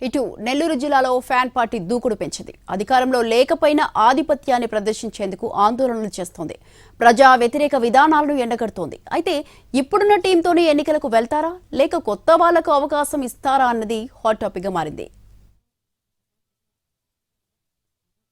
ఇటు నెల్లూరు జిల్లాలో fan party దూకుడు పెంచింది. అధికారంలో లేకపోయినా ఆధిపత్యాన్ని ప్రదర్శించేందుకు ఆందోళనలు చేస్తోంది. ప్రజా వ్యతిరేక విధానాలను ఎండగడుతోంది. అయితే ఇప్పుడున్న టీంతోనే ఎన్నికలకు వెళ్తారా లేక కొత్త వాళ్లకు అవకాశం ఇస్తారా అన్నది హాట్ టాపిక్ గా మారింది.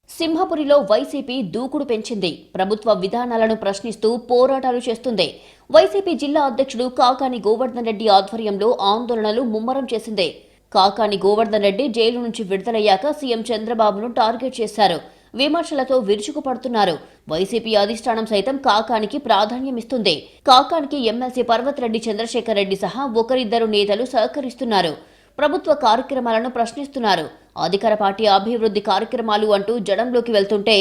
సింహపురిలో వైసీపీ దూకుడు పెంచింది. ప్రభుత్వ విధానాలను ప్రశ్నిస్తూ పోరాటాలు చేస్తుంది. వైసీపీ జిల్లా అధ్యక్షుడు కాకాని గోవర్ధన్ రెడ్డి ఆధ్వర్యంలో ఆందోళనలు ముమ్మరం చేసింది. కాకాని గోవర్ధన్ రెడ్డి జైలు నుంచి విడుదలయ్యాక సీఎం చంద్రబాబును టార్గెట్ చేశారు. విమర్శలతో విరుచుకుపడుతున్నారు. వైసీపీ అధిష్టానం సైతం కాకానికి ప్రాధాన్యమిస్తుంది. కాకానికి ఎమ్మెల్సీ పర్వత్ రెడ్డి, చంద్రశేఖర్ రెడ్డి సహా ఒకరిద్దరు నేతలు సహకరిస్తున్నారు. ప్రభుత్వ కార్యక్రమాలను ప్రశ్నిస్తున్నారు. అధికార పార్టీ అభివృద్ధి కార్యక్రమాలు అంటూ జనంలోకి వెళ్తుంటే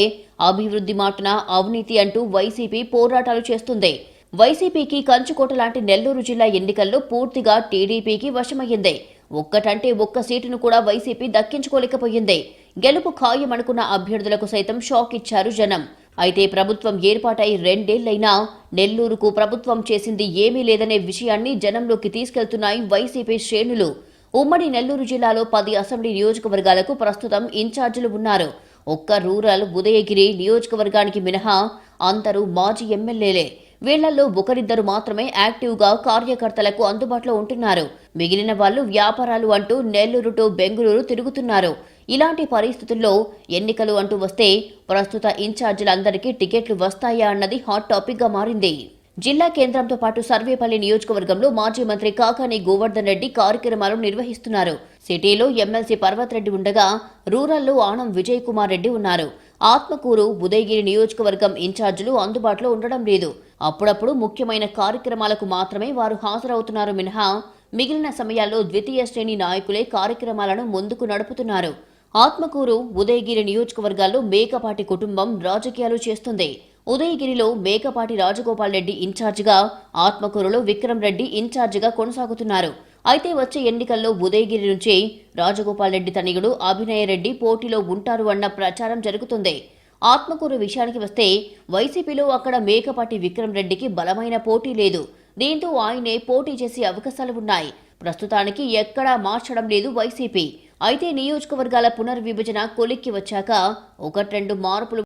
అభివృద్ధి మాటున అవినీతి అంటూ వైసీపీ పోరాటాలు చేస్తుంది. వైసీపీకి కంచుకోట లాంటి నెల్లూరు జిల్లా ఎన్నికల్లో పూర్తిగా టీడీపీకి వశమయ్యింది. ఒక్కటంటే ఒక్క సీటును కూడా వైసీపీ దక్కించుకోలేకపోయింది. గెలుపు ఖాయమనుకున్న అభ్యర్థులకు సైతం షాక్ ఇచ్చారు జనం. అయితే ప్రభుత్వం ఏర్పాటై 2 ఏళ్లైనా నెల్లూరుకు ప్రభుత్వం చేసింది ఏమీ లేదనే విషయాన్ని జనంలోకి తీసుకెళ్తున్నాయి వైసీపీ శ్రేణులు. ఉమ్మడి నెల్లూరు జిల్లాలో 10 అసెంబ్లీ నియోజకవర్గాలకు ప్రస్తుతం ఇన్ఛార్జీలు ఉన్నారు. ఒక్క రూరల్ ఉదయగిరి నియోజకవర్గానికి మినహా అందరూ మాజీ ఎమ్మెల్యేలే. వీళ్లలో ఒకరిద్దరు మాత్రమే యాక్టివ్గా కార్యకర్తలకు అందుబాటులో ఉంటున్నారు. మిగిలిన వాళ్లు వ్యాపారాలు అంటూ నెల్లూరు టు బెంగళూరు తిరుగుతున్నారు. ఇలాంటి పరిస్థితుల్లో ఎన్నికలు అంటూ వస్తే ప్రస్తుత ఇన్ఛార్జీలందరికీ టికెట్లు వస్తాయా అన్నది హాట్ టాపిక్ గా మారింది. జిల్లా కేంద్రంతో పాటు సర్వేపల్లి నియోజకవర్గంలో మాజీ మంత్రి కాకాని గోవర్ధన్ రెడ్డి కార్యక్రమాలు నిర్వహిస్తున్నారు. సిటీలో ఎమ్మెల్సీ పర్వత్ రెడ్డి ఉండగా రూరల్లో ఆనం విజయ్ కుమార్ రెడ్డి ఉన్నారు. ఆత్మకూరు, ఉదయగిరి నియోజకవర్గం ఇన్ఛార్జీలు అందుబాటులో ఉండడం లేదు. అప్పుడప్పుడు ముఖ్యమైన కార్యక్రమాలకు మాత్రమే వారు హాజరవుతున్నారు మినహా మిగిలిన సమయాల్లో ద్వితీయ శ్రేణి నాయకులే కార్యక్రమాలను ముందుకు నడుపుతున్నారు. ఆత్మకూరు, ఉదయగిరి నియోజకవర్గాల్లో మేకపాటి కుటుంబం రాజకీయాలు చేస్తుంది. ఉదయగిరిలో మేకపాటి రాజగోపాల్ రెడ్డి ఇన్ఛార్జిగా, ఆత్మకూరులో విక్రమ్ రెడ్డి ఇన్ఛార్జిగా కొనసాగుతున్నారు. అయితే వచ్చే ఎన్నికల్లో ఉదయగిరి నుంచి రాజగోపాల్ రెడ్డి తనయుడు అభినయ్ రెడ్డి పోటీలో ఉంటారు అన్న ప్రచారం జరుగుతుంది. ఆత్మకూరు విషయానికి వస్తే వైసీపీలో అక్కడ మేకపాటి విక్రమ్ రెడ్డికి బలమైన పోటీ లేదు. దీంతో ఆయనే పోటీ చేసే అవకాశాలు ఉన్నాయి. ప్రస్తుతానికి ఎక్కడా మార్చడం లేదు వైసీపీ. అయితే నియోజకవర్గాల పునర్విభజన కొలిక్కి వచ్చాక 1-2 మార్పులు